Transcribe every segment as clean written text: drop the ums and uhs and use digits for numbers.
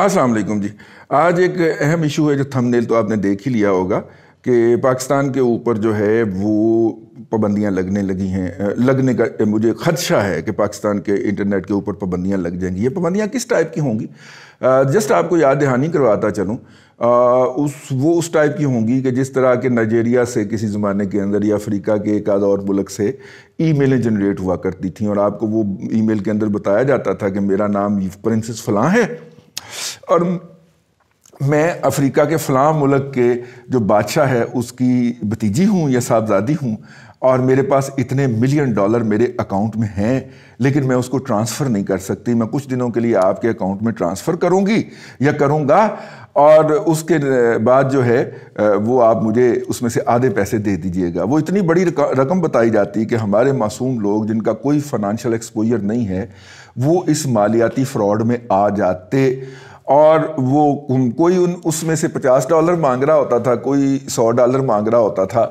السلام علیکم جی. آج ایک اہم ایشو ہے جو تھم نیل تو آپ نے دیکھ ہی لیا ہوگا کہ پاکستان کے اوپر جو ہے وہ پابندیاں لگنے کا مجھے خدشہ ہے کہ پاکستان کے انٹرنیٹ کے اوپر پابندیاں لگ جائیں گی. یہ پابندیاں کس ٹائپ کی ہوں گی؟ جسٹ آپ کو یاد دہانی کرواتا چلوں. وہ اس ٹائپ کی ہوں گی کہ جس طرح کہ نائجیریا سے کسی زمانے کے اندر یا افریقہ کے ایک آدھ اور ملک سے ای میلیں جنریٹ ہوا کرتی تھیں اور آپ کو وہ ای میل کے اندر بتایا جاتا تھا کہ میرا نام پرنسس فلاں ہے اور میں افریقہ کے فلاں ملک کے جو بادشاہ ہے اس کی بھتیجی ہوں یا صاحبزادی ہوں اور میرے پاس اتنے ملین ڈالر میرے اکاؤنٹ میں ہیں لیکن میں اس کو ٹرانسفر نہیں کر سکتی. میں کچھ دنوں کے لیے آپ کے اکاؤنٹ میں ٹرانسفر کروں گی یا کروں گا اور اس کے بعد جو ہے وہ آپ مجھے اس میں سے آدھے پیسے دے دیجئے گا. وہ اتنی بڑی رقم بتائی جاتی کہ ہمارے معصوم لوگ جن کا کوئی فنانشل ایکسپوجر نہیں ہے وہ اس مالیاتی فراڈ میں آ جاتے اور وہ کوئی اس میں سے $50 مانگ رہا ہوتا تھا, کوئی $100 مانگ رہا ہوتا تھا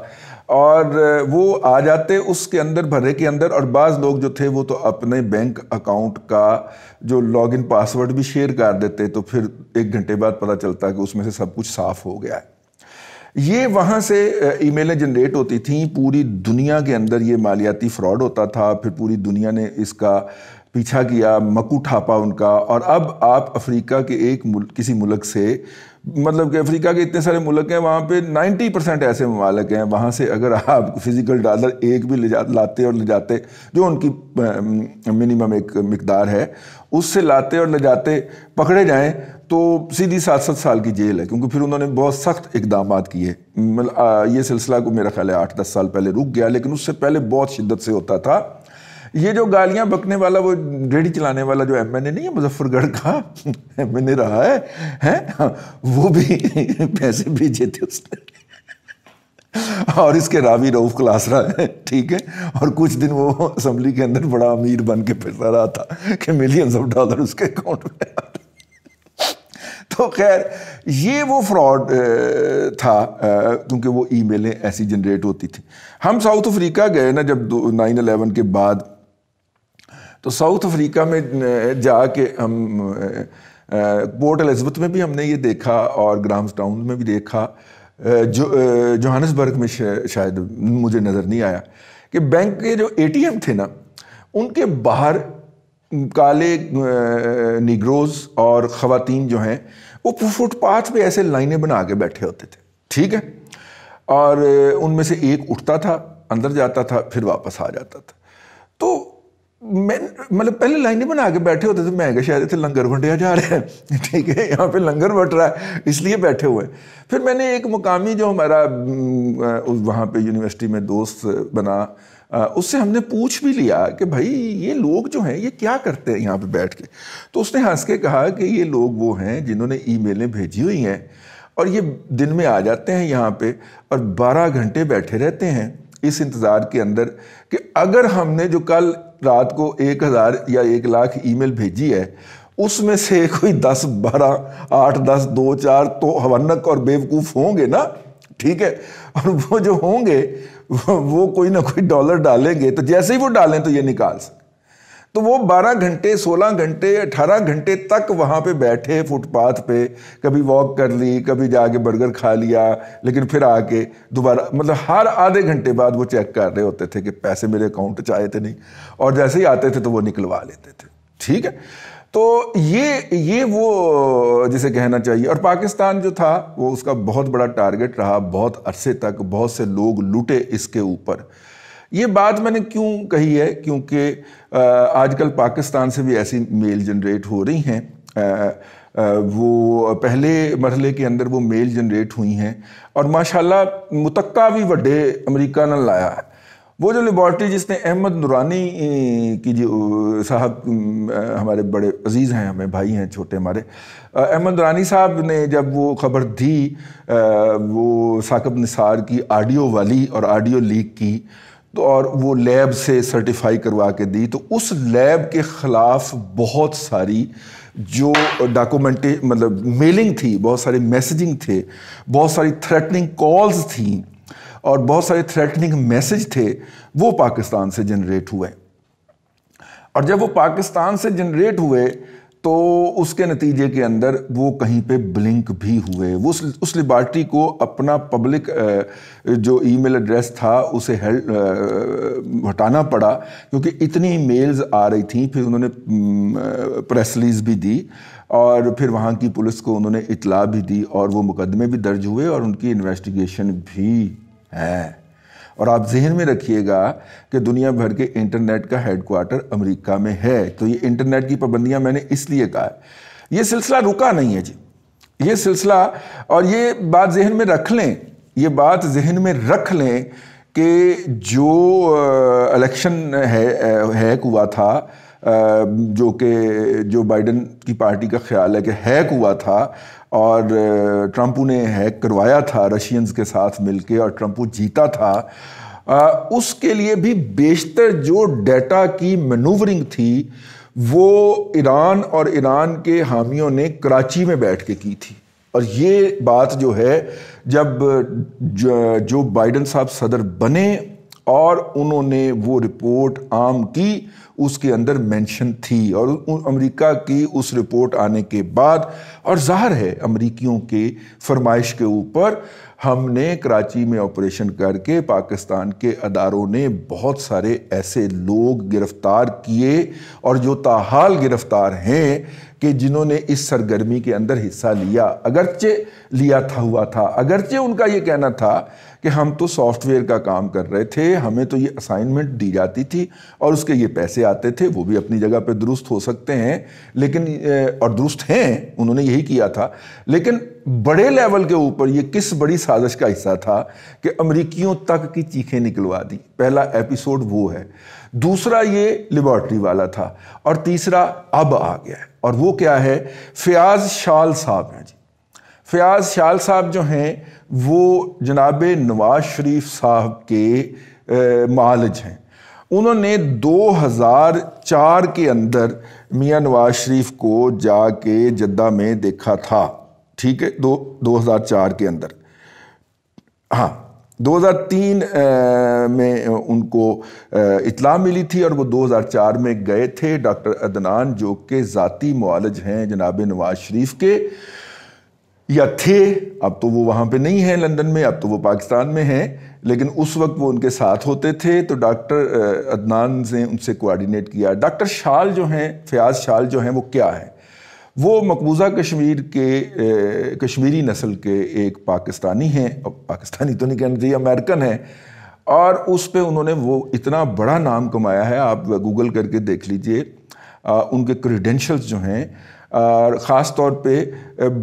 اور وہ آ جاتے اس کے اندر بھرے کے اندر. اور بعض لوگ جو تھے وہ تو اپنے بینک اکاؤنٹ کا جو لاگ ان پاسورڈ بھی شیئر کر دیتے تو پھر 1 گھنٹے بعد پتہ چلتا کہ اس میں سے سب کچھ صاف ہو گیا ہے. یہ وہاں سے ای میلیں جنریٹ ہوتی تھیں, پوری دنیا کے اندر یہ مالیاتی فراڈ ہوتا تھا. پھر پوری دنیا نے اس کا پیچھا کیا, مکو ٹھاپا ان کا. اور اب آپ افریقہ کے کسی ملک سے, مطلب کہ افریقہ کے اتنے سارے ملک ہیں وہاں پہ 90% ایسے ممالک ہیں وہاں سے اگر آپ فزیکل ڈالر ایک بھی لاتے اور لے جاتے جو ان کی منیمم ایک مقدار ہے اس سے لاتے اور لے جاتے پکڑے جائیں تو سیدھی 7 سال کی جیل ہے, کیونکہ پھر انہوں نے بہت سخت اقدامات کیے. یہ سلسلہ کو میرا خیال ہے 8-10 سال پہلے رک گیا لیکن اس سے پہلے بہت شدت سے ہوتا تھا. یہ جو گالیاں بکنے والا وہ ریڑھی چلانے والا جو ایم این اے نہیں ہے مظفر گڑھ کا ایم این اے رہا ہے وہ بھی پیسے بھیجے تھے اس نے اور اس کے راوی رؤف کلاسرا ہے, ٹھیک ہے, اور کچھ دن وہ اسمبلی کے اندر بڑا امیر بن کے پھرتا رہا تھا کہ ملینز آف ڈالر اس کے اکاؤنٹ میں آتے. تو خیر یہ وہ فراڈ تھا کیونکہ وہ ای میلیں ایسی جنریٹ ہوتی تھیں. ہم ساؤتھ افریقہ گئے نا جب 9/11 کے بعد, تو ساؤتھ افریقہ میں جا کے ہم پورٹ الزبتھ میں بھی ہم نے یہ دیکھا اور گرامز ٹاؤن میں بھی دیکھا, جوہانسبرگ میں شاید مجھے نظر نہیں آیا کہ بینک کے جو اے ٹی ایم تھے نا ان کے باہر کالے نیگروز اور خواتین جو ہیں وہ فٹ پاتھ پہ ایسے لائنیں بنا کے بیٹھے ہوتے تھے, ٹھیک ہے, اور ان میں سے ایک اٹھتا تھا اندر جاتا تھا پھر واپس آ جاتا تھا. تو میں مطلب پہلے لائنیں بنا کے بیٹھے ہوتے تھے, میں کہا شاید اتنے لنگر ونڈیا جا رہے ہیں, ٹھیک ہے, یہاں پہ لنگر بٹ رہا ہے اس لیے بیٹھے ہوئے. پھر میں نے ایک مقامی جو ہمارا وہاں پہ یونیورسٹی میں دوست بنا اس سے ہم نے پوچھ بھی لیا کہ بھائی یہ لوگ جو ہیں یہ کیا کرتے ہیں یہاں پہ بیٹھ کے. تو اس نے ہنس کے کہا کہ یہ لوگ وہ ہیں جنہوں نے ای میلیں بھیجی ہوئی ہیں اور یہ دن میں آ جاتے ہیں یہاں پہ اور 12 گھنٹے بیٹھے رہتے ہیں اس انتظار کے اندر کہ اگر ہم نے جو کل رات کو 1000 یا 1,00,000 ای میل بھیجی ہے اس میں سے کوئی 10 12 8 10 2 4 تو حونک اور بیوقوف ہوں گے نا, ٹھیک ہے, اور وہ جو ہوں گے وہ کوئی نہ کوئی ڈالر ڈالیں گے تو جیسے ہی وہ ڈالیں تو یہ نکال سکیں. تو وہ 12 گھنٹے 16 گھنٹے 18 گھنٹے تک وہاں پہ بیٹھے فٹ پاتھ پہ, کبھی واک کر لی, کبھی جا کے برگر کھا لیا, لیکن پھر آ کے دوبارہ مطلب ہر آدھے گھنٹے بعد وہ چیک کر رہے ہوتے تھے کہ پیسے میرے اکاؤنٹ چ آئے تھے نہیں, اور جیسے ہی آتے تھے تو وہ نکلوا لیتے تھے, ٹھیک ہے. تو یہ وہ جسے کہنا چاہیے. اور پاکستان جو تھا وہ اس کا بہت بڑا ٹارگٹ رہا, بہت عرصے تک بہت سے لوگ لوٹے اس کے اوپر. یہ بات میں نے کیوں کہی ہے کیونکہ آج کل پاکستان سے بھی ایسی میل جنریٹ ہو رہی ہیں. وہ پہلے مرحلے کے اندر وہ میل جنریٹ ہوئی ہیں اور ماشاءاللہ متقع بھی وڈے امریکہ نے لایا ہے. وہ جو لیبارٹری جس نے احمد نورانی کی جو صاحب ہمارے بڑے عزیز ہیں, ہمیں بھائی ہیں چھوٹے ہمارے, احمد نورانی صاحب نے جب وہ خبر دی وہ ثاقب نثار کی آڈیو والی اور آڈیو لیک کی تو اور وہ لیب سے سرٹیفائی کروا کے دی, تو اس لیب کے خلاف بہت ساری جو مطلب میلنگ تھی, بہت سارے میسیجنگ تھے, بہت ساری تھریٹننگ کالز تھیں اور بہت سارے تھریٹننگ میسج تھے وہ پاکستان سے جنریٹ ہوئے. اور جب وہ پاکستان سے جنریٹ ہوئے تو اس کے نتیجے کے اندر وہ کہیں پہ بلنک بھی ہوئے. وہ اس لیبارٹری کو اپنا پبلک جو ای میل ایڈریس تھا اسے ہٹانا پڑا کیونکہ اتنی میلز آ رہی تھیں. پھر انہوں نے پریس ریلیز بھی دی اور پھر وہاں کی پولیس کو انہوں نے اطلاع بھی دی اور وہ مقدمے بھی درج ہوئے اور ان کی انویسٹیگیشن بھی ہے. اور آپ ذہن میں رکھیے گا کہ دنیا بھر کے انٹرنیٹ کا ہیڈ کوارٹر امریکہ میں ہے. تو یہ انٹرنیٹ کی پابندیاں میں نے اس لیے کہا ہے. یہ سلسلہ رکا نہیں ہے جی، یہ سلسلہ، اور یہ بات ذہن میں رکھ لیں، یہ بات ذہن میں رکھ لیں کہ جو الیکشن ہیک ہوا تھا، جو کہ جو بائیڈن کی پارٹی کا خیال ہے کہ ہیک ہوا تھا اور ٹرمپ نے ہیک کروایا تھا رشینز کے ساتھ مل کے اور ٹرمپ جیتا تھا، اس کے لیے بھی بیشتر جو ڈیٹا کی مینوورنگ تھی وہ ایران اور ایران کے حامیوں نے کراچی میں بیٹھ کے کی تھی. اور یہ بات جو ہے جب جو بائیڈن صاحب صدر بنے اور انہوں نے وہ رپورٹ عام کی، اس کے اندر مینشن تھی. اور امریکہ کی اس رپورٹ آنے کے بعد، اور ظاہر ہے امریکیوں کے فرمائش کے اوپر، ہم نے کراچی میں آپریشن کر کے پاکستان کے اداروں نے بہت سارے ایسے لوگ گرفتار کیے اور جو تاحال گرفتار ہیں کہ جنہوں نے اس سرگرمی کے اندر حصہ لیا. اگرچہ لیا ہوا تھا، اگرچہ ان کا یہ کہنا تھا کہ ہم تو سافٹ ویئر کا کام کر رہے تھے، ہمیں تو یہ اسائنمنٹ دی جاتی تھی اور اس کے یہ پیسے آتے تھے. وہ بھی اپنی جگہ پہ درست ہو سکتے ہیں لیکن اور درست ہیں، انہوں نے یہی کیا تھا. لیکن بڑے لیول کے اوپر یہ کس بڑی سازش کا حصہ تھا کہ امریکیوں تک کی چیخیں نکلوا دی. پہلا ایپیسوڈ وہ ہے. دوسرا یہ لیبارٹری والا تھا، اور تیسرا اب آ گیا ہے، اور وہ کیا ہے؟ فیاض شال صاحب ہیں جی. فیاض شال صاحب جو ہیں وہ جناب نواز شریف صاحب کے معالج ہیں. انہوں نے 2004 کے اندر میاں نواز شریف کو جا کے جدہ میں دیکھا تھا. ٹھیک ہے، 2004 کے اندر. ہاں، 2003 میں ان کو اطلاع ملی تھی اور وہ 2004 میں گئے تھے. ڈاکٹر عدنان جو کہ ذاتی معالج ہیں جناب نواز شریف کے، یا تھے، اب تو وہ وہاں پہ نہیں ہیں لندن میں، اب تو وہ پاکستان میں ہیں، لیکن اس وقت وہ ان کے ساتھ ہوتے تھے. تو ڈاکٹر عدنان نے ان سے کوآرڈینیٹ کیا. ڈاکٹر شال جو ہیں، فیاض شال جو ہیں، وہ کیا ہیں؟ وہ مقبوضہ کشمیر کے کشمیری نسل کے ایک پاکستانی ہیں، پاکستانی تو نہیں کہنا چاہیے، امریکن ہیں. اور اس پہ انہوں نے وہ اتنا بڑا نام کمایا ہے، آپ گوگل کر کے دیکھ لیجئے ان کے کریڈینشلز جو ہیں. اور خاص طور پہ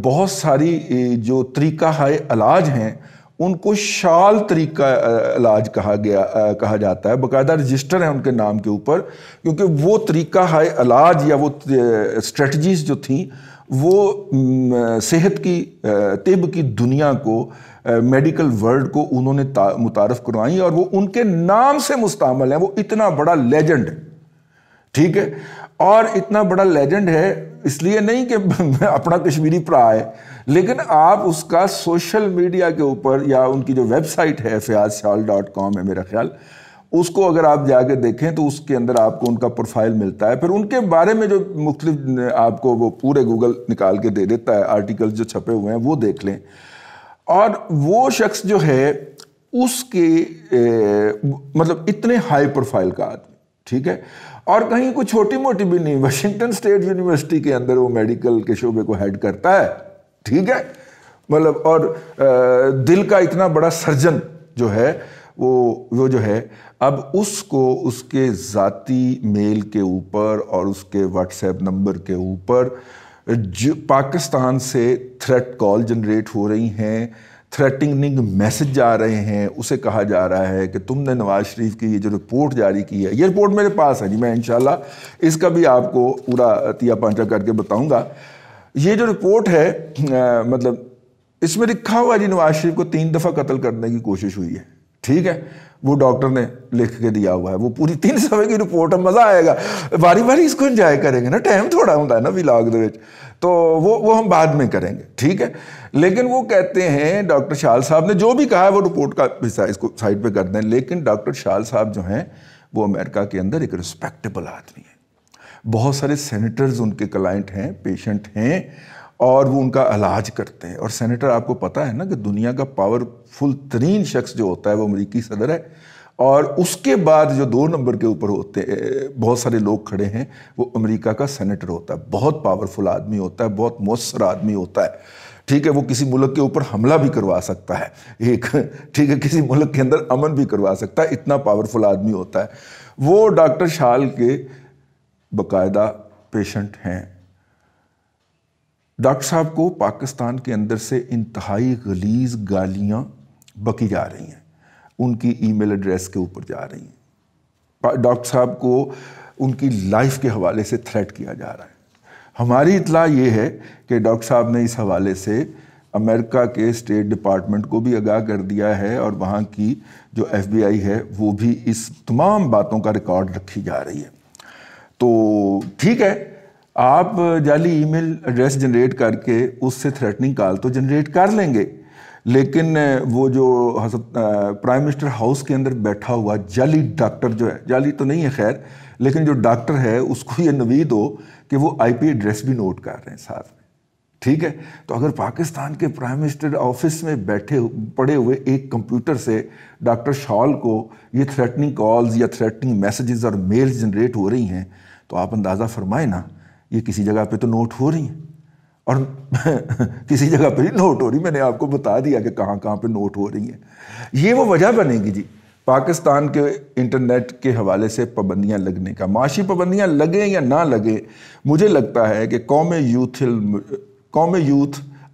بہت ساری جو طریقہ ہائے علاج ہیں ان کو شال طریقہ علاج کہا جاتا ہے. باقاعدہ رجسٹر ہیں ان کے نام کے اوپر، کیونکہ وہ طریقہ ہائے علاج یا وہ اسٹریٹجیز جو تھیں وہ صحت کی، طب کی دنیا کو، میڈیکل ورلڈ کو انہوں نے متعارف کروائیں، اور وہ ان کے نام سے مستعمل ہیں. وہ اتنا بڑا لیجنڈ ہے. ٹھیک ہے، اور اتنا بڑا لیجنڈ ہے اس لیے نہیں کہ اپنا کشمیری پرا ہے، لیکن آپ اس کا سوشل میڈیا کے اوپر یا ان کی جو ویب سائٹ ہے feazshal.com ہے میرا خیال، اس کو اگر آپ جا کے دیکھیں تو اس کے اندر آپ کو ان کا پروفائل ملتا ہے. پھر ان کے بارے میں جو مختلف آپ کو وہ پورے گوگل نکال کے دے دیتا ہے، آرٹیکل جو چھپے ہوئے ہیں وہ دیکھ لیں. اور وہ شخص جو ہے اس کے مطلب اتنے ہائی پروفائل کا آدمی، ٹھیک ہے، اور کہیں کوئی چھوٹی موٹی بھی نہیں، واشنگٹن اسٹیٹ یونیورسٹی کے اندر وہ میڈیکل کے شعبے کو ہیڈ کرتا ہے. ٹھیک ہے، مطلب، اور دل کا اتنا بڑا سرجن جو ہے وہ جو ہے، اب اس کو اس کے ذاتی میل کے اوپر اور اس کے واٹس ایپ نمبر کے اوپر پاکستان سے تھریٹ کال جنریٹ ہو رہی ہیں، تھریٹنگ میسج جا رہے ہیں. اسے کہا جا رہا ہے کہ تم نے نواز شریف کی یہ جو رپورٹ جاری کی ہے، یہ رپورٹ میرے پاس ہے جی، میں انشاءاللہ اس کا بھی آپ کو پورا تیا پانچا کر کے بتاؤں گا. یہ جو رپورٹ ہے مطلب اس میں لکھا ہوا جی نواز شریف کو 3 دفعہ قتل کرنے کی کوشش ہوئی ہے. ٹھیک ہے، وہ ڈاکٹر نے لکھ کے دیا ہوا ہے، وہ پوری 3 صفحے کی رپورٹ ہے. مزہ آئے گا، باری باری اس کو انجوائے کریں گے نا، ٹائم تھوڑا ہوتا ہے نا ولاگ دے وچ، تو وہ ہم بعد میں کریں گے. ٹھیک ہے، لیکن وہ کہتے ہیں ڈاکٹر شال صاحب نے جو بھی کہا ہے وہ رپورٹ کا حصہ، اس کو سائڈ پہ کر دیں. لیکن ڈاکٹر شال صاحب جو ہیں وہ امریکہ کے اندر ایک رسپیکٹیبل آدمی ہے. بہت سارے سینیٹرز ان کے کلائنٹ ہیں، پیشنٹ ہیں، اور وہ ان کا علاج کرتے ہیں۔ اور سینیٹر آپ کو پتہ ہے نا کہ دنیا کا پاورفل ترین شخص جو ہوتا ہے وہ امریکی صدر ہے، اور اس کے بعد جو 2 نمبر کے اوپر ہوتے بہت سارے لوگ کھڑے ہیں، وہ امریکہ کا سینیٹر ہوتا ہے۔ بہت پاورفل آدمی ہوتا ہے، بہت مؤثر آدمی ہوتا ہے، ٹھیک ہے۔ وہ کسی ملک کے اوپر حملہ بھی کروا سکتا ہے، ٹھیک ہے، کسی ملک کے اندر امن بھی کروا سکتا ہے، اتنا پاورفل آدمی ہوتا ہے۔ وہ ڈاکٹر شال کے باقاعدہ پیشنٹ ہیں۔ ڈاکٹر صاحب کو پاکستان کے اندر سے انتہائی غلیظ گالیاں بکی جا رہی ہیں، ان کی ای میل ایڈریس کے اوپر جا رہی ہیں۔ ڈاکٹر صاحب کو ان کی لائف کے حوالے سے تھریٹ کیا جا رہا ہے۔ ہماری اطلاع یہ ہے کہ ڈاکٹر صاحب نے اس حوالے سے امریکہ کے اسٹیٹ ڈپارٹمنٹ کو بھی آگاہ کر دیا ہے، اور وہاں کی جو ایف بی آئی ہے وہ بھی اس تمام باتوں کا ریکارڈ رکھی جا رہی ہے۔ تو ٹھیک ہے، آپ جعلی ای میل ایڈریس جنریٹ کر کے اس سے تھریٹننگ کال تو جنریٹ کر لیں گے، لیکن وہ جو پرائم منسٹر ہاؤس کے اندر بیٹھا ہوا جعلی ڈاکٹر جو ہے، جعلی تو نہیں ہے خیر، لیکن جو ڈاکٹر ہے اس کو یہ نوید ہو کہ وہ آئی پی ایڈریس بھی نوٹ کر رہے ہیں ساتھ میں، ٹھیک ہے۔ تو اگر پاکستان کے پرائم منسٹر آفس میں بیٹھے پڑے ہوئے ایک کمپیوٹر سے ڈاکٹر شال کو یہ تھریٹننگ کالز یا تھریٹننگ میسیجز اور میلز جنریٹ ہو رہی ہیں، تو آپ اندازہ فرمائیں نا، یہ کسی جگہ پہ تو نوٹ ہو رہی ہیں، اور کسی جگہ پہ ہی نوٹ ہو رہی، میں نے آپ کو بتا دیا کہ کہاں کہاں پہ نوٹ ہو رہی ہیں۔ یہ وہ وجہ بنے گی جی پاکستان کے انٹرنیٹ کے حوالے سے پابندیاں لگنے کا۔ معاشی پابندیاں لگیں یا نہ لگیں، مجھے لگتا ہے کہ قوم یوتھ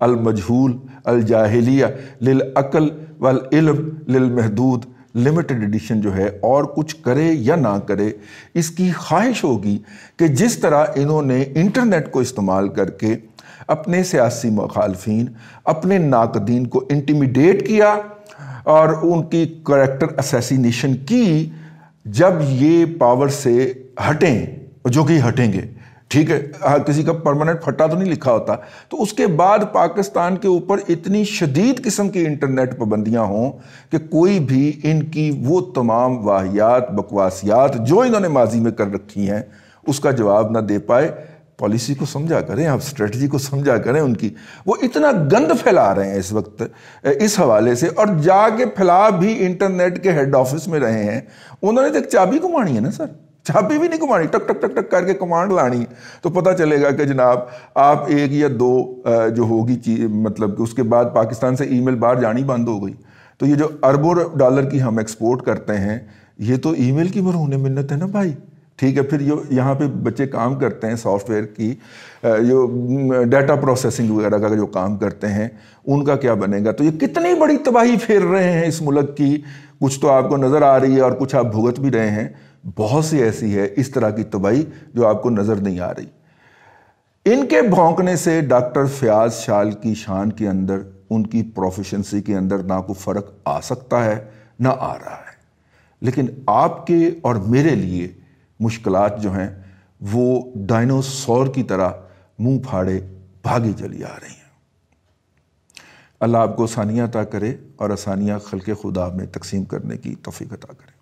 المجہول الجاہلیہ للعقل والعلم للمحدود لمیٹڈ ایڈیشن جو ہے، اور کچھ کرے یا نہ کرے، اس کی خواہش ہوگی کہ جس طرح انہوں نے انٹرنیٹ کو استعمال کر کے اپنے سیاسی مخالفین، اپنے ناقدین کو انٹیمیڈیٹ کیا اور ان کی کریکٹر اسیسینیشن کی، جب یہ پاور سے ہٹیں، جو کہ ہٹیں گے، ٹھیک ہے، کسی کا پرماننٹ پھٹا تو نہیں لکھا ہوتا، تو اس کے بعد پاکستان کے اوپر اتنی شدید قسم کی انٹرنیٹ پابندیاں ہوں کہ کوئی بھی ان کی وہ تمام واہیات بکواسیات جو انہوں نے ماضی میں کر رکھی ہیں اس کا جواب نہ دے پائے۔ پالیسی کو سمجھا کریں آپ، اسٹریٹجی کو سمجھا کریں ان کی۔ وہ اتنا گند پھیلا رہے ہیں اس وقت اس حوالے سے، اور جا کے پھیلا بھی انٹرنیٹ کے ہیڈ آفس میں رہے ہیں۔ انہوں نے تو ایک چابی گھمانی ہے نا سر، چابی بھی نہیں گھمانی، ٹک ٹک ٹک ٹک کر کے کمانڈ لانی، تو پتہ چلے گا کہ جناب آپ 1 یا 2 جو ہوگی چیز، مطلب کہ اس کے بعد پاکستان سے ای میل باہر جانی بند ہو گئی۔ تو یہ جو اربوں ڈالر کی ہم ایکسپورٹ کرتے ہیں، یہ تو ای میل کی مرہون منت ہے نا بھائی، ٹھیک ہے۔ پھر یہاں پہ بچے کام کرتے ہیں سافٹ ویئر کی، جو ڈیٹا پروسیسنگ وغیرہ کا جو کام کرتے ہیں، ان کا کیا بنے گا؟ تو یہ کتنی بڑی تباہی پھیر رہے ہیں اس ملک کی، کچھ تو آپ کو نظر آ رہی ہے اور کچھ آپ بھگت بھی رہے ہیں، بہت سی ایسی ہے اس طرح کی تباہی جو آپ کو نظر نہیں آ رہی۔ ان کے بھونکنے سے ڈاکٹر فیاض شال کی شان کے اندر، ان کی پروفیشنسی کے اندر نہ کوئی فرق آ سکتا ہے نہ آ رہا ہے، لیکن آپ کے اور میرے لیے مشکلات جو ہیں وہ ڈائنوسور کی طرح منہ پھاڑے بھاگی چلی آ رہی ہیں۔ اللہ آپ کو آسانیاں عطا کرے اور آسانیاں خلق خدا میں تقسیم کرنے کی توفیق عطا کرے۔